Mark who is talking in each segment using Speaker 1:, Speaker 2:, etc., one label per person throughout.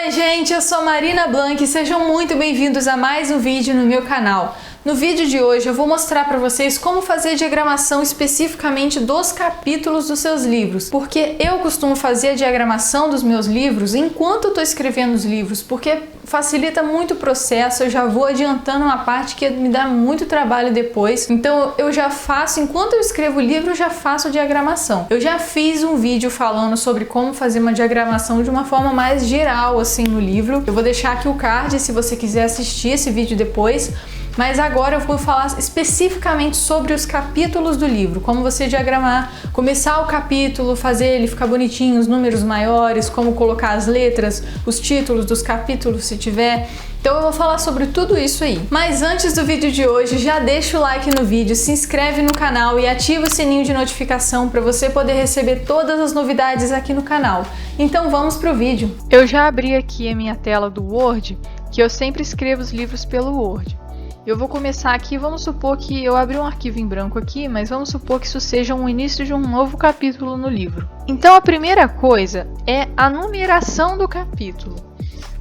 Speaker 1: Oi gente, eu sou Marina Blanc e sejam muito bem-vindos a mais um vídeo no meu canal. No vídeo de hoje eu vou mostrar para vocês como fazer a diagramação especificamente dos capítulos dos seus livros, porque eu costumo fazer a diagramação dos meus livros enquanto eu estou escrevendo os livros, porque facilita muito o processo. Eu já vou adiantando uma parte que me dá muito trabalho depois, então eu já faço, enquanto eu escrevo o livro, eu já faço a diagramação. Eu já fiz um vídeo falando sobre como fazer uma diagramação de uma forma mais geral assim no livro. Eu vou deixar aqui o card se você quiser assistir esse vídeo depois. Mas agora eu vou falar especificamente sobre os capítulos do livro, como você diagramar, começar o capítulo, fazer ele ficar bonitinho, os números maiores, como colocar as letras, os títulos dos capítulos se tiver. Então eu vou falar sobre tudo isso aí. Mas antes do vídeo de hoje, já deixa o like no vídeo, se inscreve no canal e ativa o sininho de notificação para você poder receber todas as novidades aqui no canal. Então vamos pro vídeo. Eu já abri aqui a minha tela do Word, que eu sempre escrevo os livros pelo Word. Eu vou começar aqui, vamos supor que eu abri um arquivo em branco aqui, mas vamos supor que isso seja um início de um novo capítulo no livro. Então a primeira coisa é a numeração do capítulo.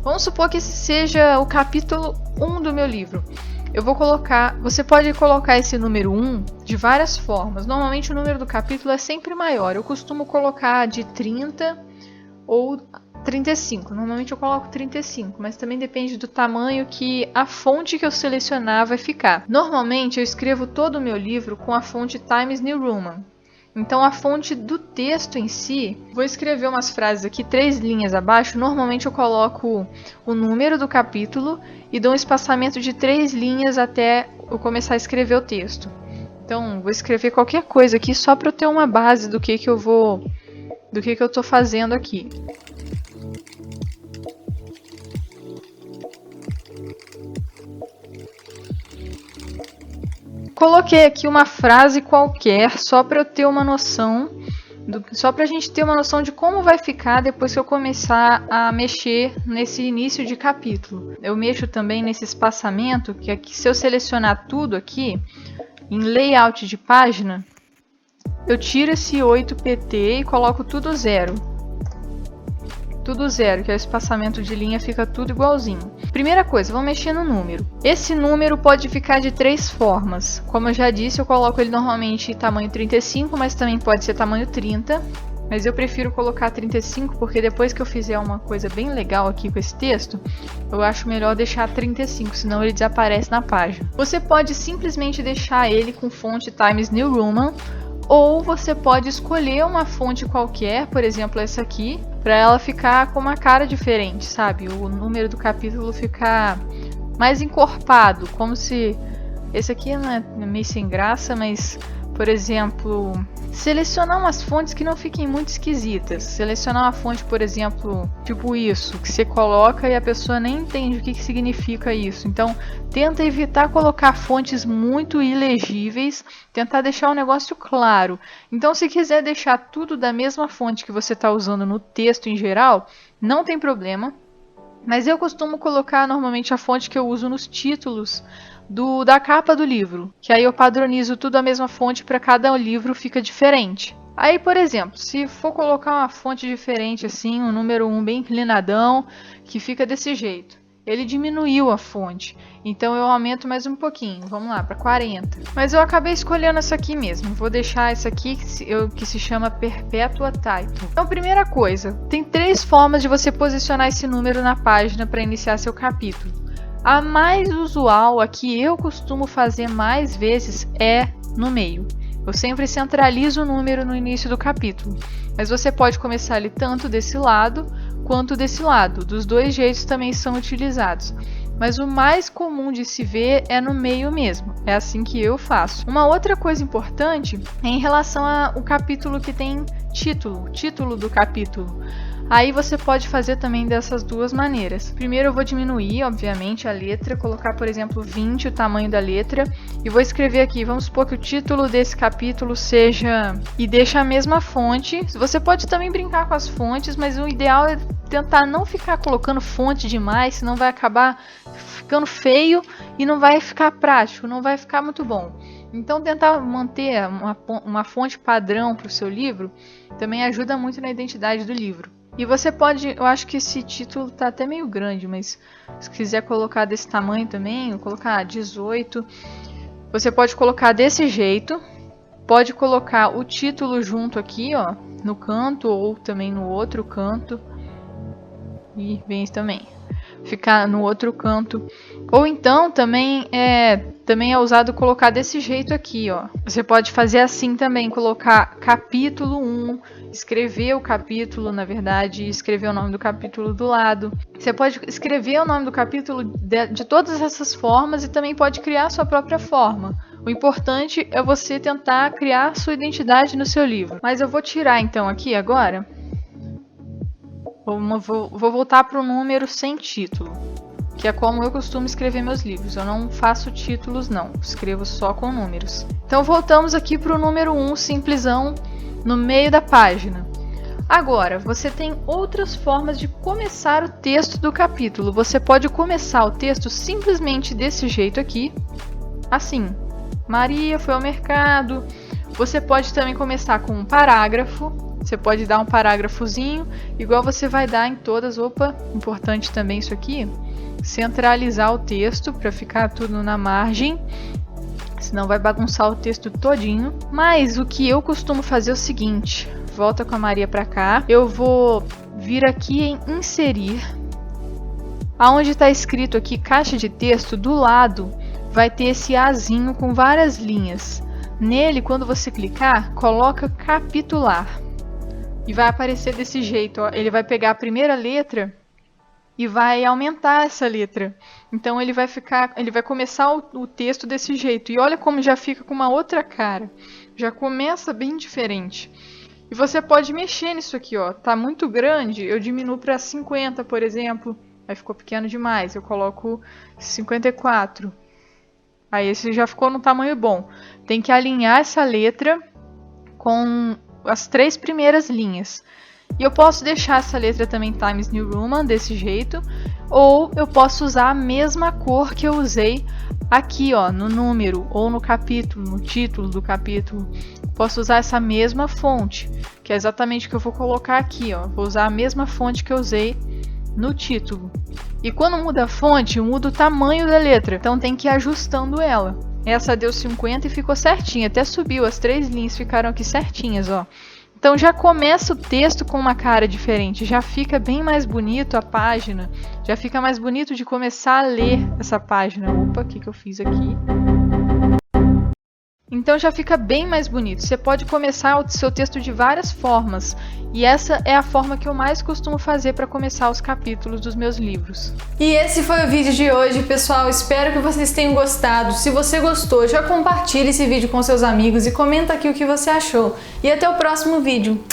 Speaker 1: Vamos supor que esse seja o capítulo 1 do meu livro. Eu vou colocar, você pode colocar esse número 1 de várias formas. Normalmente o número do capítulo é sempre maior. Eu costumo colocar de 30 ou 35, normalmente eu coloco 35, mas também depende do tamanho que a fonte que eu selecionar vai ficar. Normalmente eu escrevo todo o meu livro com a fonte Times New Roman. Então a fonte do texto em si, vou escrever umas frases aqui 3 linhas abaixo, normalmente eu coloco o número do capítulo e dou um espaçamento de 3 linhas até eu começar a escrever o texto. Então vou escrever qualquer coisa aqui só para eu ter uma base do que eu estou fazendo aqui. Coloquei aqui uma frase qualquer só para eu ter uma noção, só para a gente ter uma noção de como vai ficar depois que eu começar a mexer nesse início de capítulo. Eu mexo também nesse espaçamento, que aqui, se eu selecionar tudo aqui, em layout de página, eu tiro esse 8pt e coloco tudo zero. Tudo zero, que é o espaçamento de linha, fica tudo igualzinho. Primeira coisa, vamos mexer no número. Esse número pode ficar de 3 formas. Como eu já disse, eu coloco ele normalmente em tamanho 35, mas também pode ser tamanho 30. Mas eu prefiro colocar 35 porque depois que eu fizer uma coisa bem legal aqui com esse texto, eu acho melhor deixar 35, senão ele desaparece na página. Você pode simplesmente deixar ele com fonte Times New Roman, ou você pode escolher uma fonte qualquer, por exemplo essa aqui, para ela ficar com uma cara diferente, sabe? O número do capítulo ficar mais encorpado, como se... Esse aqui não é meio sem graça, mas, por exemplo, selecionar umas fontes que não fiquem muito esquisitas. Selecionar uma fonte, por exemplo, tipo isso, que você coloca e a pessoa nem entende o que significa isso. Então, tenta evitar colocar fontes muito ilegíveis, tentar deixar o negócio claro. Então, se quiser deixar tudo da mesma fonte que você está usando no texto em geral, não tem problema. Mas eu costumo colocar normalmente a fonte que eu uso nos títulos da capa do livro, que aí eu padronizo tudo a mesma fonte, para cada livro fica diferente. Aí, por exemplo, se for colocar uma fonte diferente assim, um número 1 bem inclinadão, que fica desse jeito, ele diminuiu a fonte, então eu aumento mais um pouquinho, vamos lá, para 40. Mas eu acabei escolhendo essa aqui mesmo, vou deixar essa aqui que se chama Perpetua Title. Então, primeira coisa, tem 3 formas de você posicionar esse número na página para iniciar seu capítulo. A mais usual, a que eu costumo fazer mais vezes, é no meio. Eu sempre centralizo o número no início do capítulo, mas você pode começar ele tanto desse lado quanto desse lado. Dos dois jeitos também são utilizados. Mas o mais comum de se ver é no meio mesmo. É assim que eu faço. Uma outra coisa importante é em relação ao capítulo que tem título do capítulo. Aí você pode fazer também dessas duas maneiras. Primeiro eu vou diminuir, obviamente, a letra, colocar, por exemplo, 20 o tamanho da letra, e vou escrever aqui, vamos supor que o título desse capítulo seja... E deixa a mesma fonte. Você pode também brincar com as fontes, mas o ideal é tentar não ficar colocando fonte demais, senão vai acabar ficando feio e não vai ficar prático, não vai ficar muito bom. Então tentar manter uma fonte padrão para o seu livro também ajuda muito na identidade do livro. E você pode, eu acho que esse título tá até meio grande, mas se quiser colocar desse tamanho também, vou colocar 18. Você pode colocar desse jeito. Pode colocar o título junto aqui, ó, no canto ou também no outro canto. E vem também. Ficar no outro canto. Ou então também é usado colocar desse jeito aqui, ó. Você pode fazer assim também, colocar capítulo 1, escrever o capítulo, na verdade, e escrever o nome do capítulo do lado. Você pode escrever o nome do capítulo de todas essas formas e também pode criar a sua própria forma. O importante é você tentar criar sua identidade no seu livro. Mas eu vou tirar então aqui agora. Vou voltar para o número sem título, que é como eu costumo escrever meus livros. Eu não faço títulos não, escrevo só com números. Então voltamos aqui para o número 1, simplesão, no meio da página. Agora, você tem outras formas de começar o texto do capítulo. Você pode começar o texto simplesmente desse jeito aqui, assim. Maria foi ao mercado. Você pode também começar com um parágrafo. Você pode dar um parágrafozinho, igual você vai dar em todas. Opa, importante também isso aqui. Centralizar o texto para ficar tudo na margem. Senão vai bagunçar o texto todinho. Mas o que eu costumo fazer é o seguinte. Volta com a Maria para cá. Eu vou vir aqui em inserir. Aonde está escrito aqui caixa de texto, do lado vai ter esse azinho com várias linhas. Nele, quando você clicar, coloca capitular. E vai aparecer desse jeito, ó. Ele vai pegar a primeira letra e vai aumentar essa letra. Então ele vai começar o texto desse jeito. E olha como já fica com uma outra cara. Já começa bem diferente. E você pode mexer nisso aqui, ó. Tá muito grande, eu diminuo para 50, por exemplo. Aí ficou pequeno demais, eu coloco 54. Aí esse já ficou no tamanho bom. Tem que alinhar essa letra com as 3 primeiras linhas. E eu posso deixar essa letra também Times New Roman desse jeito, ou eu posso usar a mesma cor que eu usei aqui, ó, no número ou no capítulo, no título do capítulo. Posso usar essa mesma fonte, que é exatamente o que eu vou colocar aqui, ó. Vou usar a mesma fonte que eu usei no título. E quando muda a fonte, muda o tamanho da letra, então tem que ir ajustando ela. Essa deu 50 e ficou certinha, até subiu, as 3 linhas ficaram aqui certinhas, ó. Então já começa o texto com uma cara diferente, já fica bem mais bonito a página, já fica mais bonito de começar a ler essa página. Opa, o que eu fiz aqui? Então já fica bem mais bonito. Você pode começar o seu texto de várias formas. E essa é a forma que eu mais costumo fazer para começar os capítulos dos meus livros. E esse foi o vídeo de hoje, pessoal. Espero que vocês tenham gostado. Se você gostou, já compartilhe esse vídeo com seus amigos e comenta aqui o que você achou. E até o próximo vídeo.